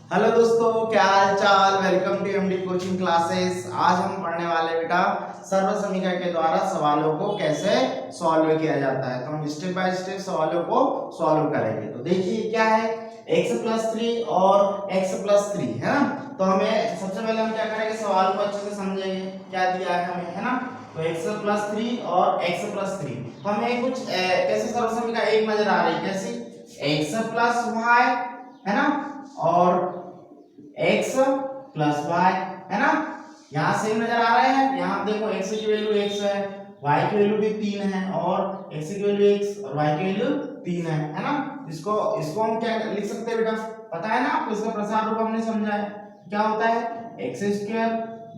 Hello दोस्तों, क्या हाल चाल। Welcome to MD coaching classes. आज हम पढ़ने वाले बेटा सर्व समीकरण के द्वारा सवालों को कैसे सॉल्व किया जाता है। तो हम स्टेप बाय स्टेप सवालों को सॉल्व करेंगे। तो देखिए क्या है, x+3 और x+3 है ना। तो हमें सबसे पहले हम क्या करेंगे, सवाल को अच्छे से समझेंगे क्या दिया है हमें, है ना। तो x+3 और x+3 तो हमें कुछ कैसे सर्व समीकरण एक नजर आ रही है, कैसी x+y है ना, और x प्लस वाई है ना। यहाँ सेम नजर आ रहे हैं। यहाँ देखो x की वैल्यू x है, y की वैल्यू भी 3 है, और x की वैल्यू x और y की वैल्यू 3 है ना। इसको इसको हम क्या लिख सकते हैं बेटा, पता है ना आपको, इसका प्रसार रूप हमने समझा है। क्या होता है, x²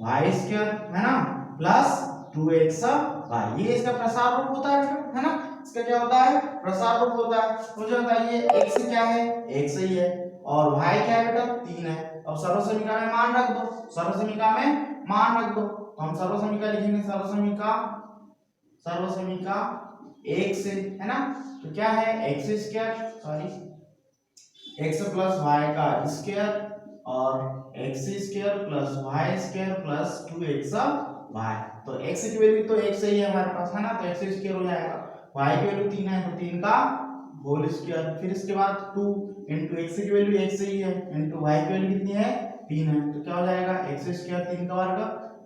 y² है ना, प्लस 2xy। ये इसका प्रसार रूप होता है बेटा, है ना। इसका क्या होता है, प्रसार रूप होता है। मुझे बताइए x क्या है, x ही है, और y क्या है बेटा, 3 है। अब सर्व समीकरण में मान रख दो, सर्व समीकरण में मान रख दो। तो हम सर्व समीकरण लिखेंगे, सर्व समीकरण 1 से, है ना। तो क्या है, x² y का स्क्वायर और x² y² 2xy। तो x की वैल्यू तो 1 से ही है हमारे पास, है ना। तो x² हो जाएगा, y की वैल्यू 3 है तो 3 का होल स्क्वायर, फिर इसके बाद 2 इंटू x की वैल्यू 1 से ही है, इंटू y की वैल्यू कितनी है, 3 है। तो क्या हो जाएगा, x² 3 का वर्ग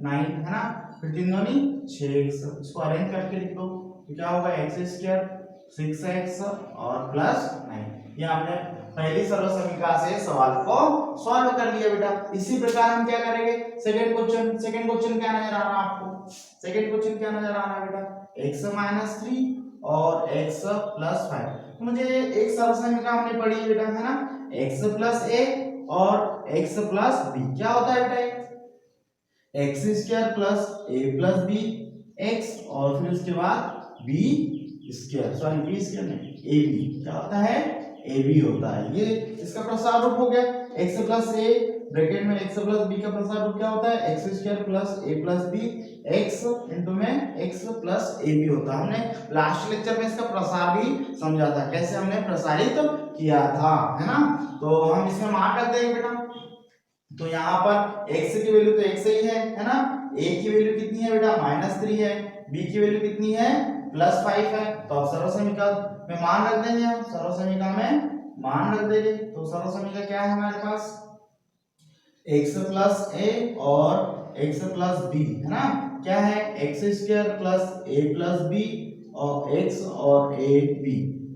9 है ना, फिर 3 दूनी 6x। इसको अरेंज करके लिख दो। तो क्या होगा, x² 6x और प्लस 9। ये हमने पहली सर्व समीकरण से सवाल को सॉल्व कर लिया बेटा। इसी प्रकार हम क्या करेंगे, सेकंड क्वेश्चन क्या नजर आ रहा है आपको, सेकंड क्वेश्चन क्या नजर आ रहा है बेटा, x-3 और x+5। तो मुझे एक सर्व समीकरण हमने पढ़ी है बेटा, है ना, x+a और x+b। क्या होता है बेटा, x² + a + b x, और फिर उसके बाद b² नहीं, ab। क्या होता है, ab होता है। ये इसका प्रसार रूप हो गया, x+a ब्रैकेट में x+b का प्रसार रूप क्या होता है, x² + a + b x into में x+ab होता है। हमने लास्ट लेक्चर में इसका प्रसार भी समझा था, कैसे हमने प्रसारित किया था, है ना। तो हम इसमें मान रख देंगे बेटा। तो यहाँ पर x की वैल्यू तो x ही है ना। a की वैल्यू कितनी है बेटा, -3 है, b की वैल्यू कितनी है, +5 है। तो अब सर्व समीकरण में मान रख देंगे, हम सर्व समीकरण में मान रख देंगे। तो सर्व समीकरण क्या है हमारे पास, x+a और x+b है ना। क्या है, x² + a + b और x और a b।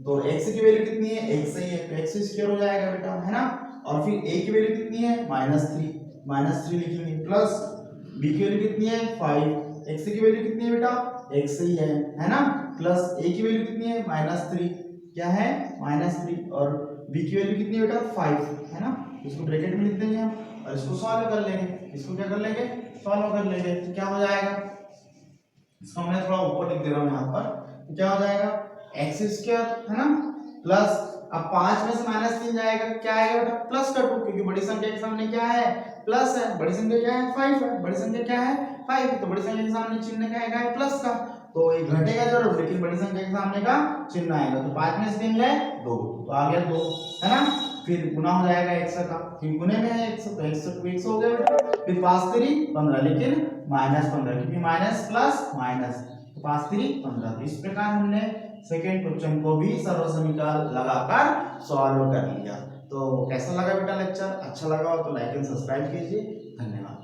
तो x की वैल्यू कितनी है, x ही है, तो x² हो जाएगा बेटा, है ना। और फिर a की वैल्यू कितनी है, -3 लिखेंगे, प्लस b की वैल्यू कितनी है, 5। x की वैल्यू कितनी है बेटा, x ही है ना, प्लस a की वैल्यू कितनी है, -3। क्या है, -3, और b की वैल्यू कितनी है बेटा, 5 है ना। इसको ब्रैकेट में लिख देंगे हम, और इसको सॉल्व कर लेंगे। इसको क्या कर लेंगे, सॉल्व कर लेंगे। तो क्या हो जाएगा, इसको मैं थोड़ा ऊपर लिख दे रहा हूँ यहाँ पर। तो क्या हो जाएगा, x² है ना, प्लस, अब 5 में से -3 जाएगा, क्या आएगा बेटा, प्लस का 2, क्योंकि बड़ी संख्या के सामने क्या है, प्लस है। बड़ी संख्या क्या है, 5 है, बड़ी संख्या क्या है, 5। तो बड़ी संख्या के सामने चिन्ह क्या है, प्लस का। तो ये घटेगा जरूर, लेकिन बड़ी संख्या के सामने का चिन्ह आएगा। तो 5 में से 3 गए 2, तो आ गया 2, है ना। फिर गुना हो जाएगा x का, फिर गुने में है x, तो x तो x हो गया बेटा। फिर 5 3 15, लेकिन -15, क्योंकि माइनस प्लस माइनस, तो 5 3 15। तो इस प्रकार हमने सेकेंड क्वेश्चन को भी सर्व समीकरण लगाकर सॉल्व कर लिया। तो कैसा लगा बेटा लेक्चर, अच्छा लगा हो तो लाइक एंड सब्सक्राइब कीजिए। धन्यवाद।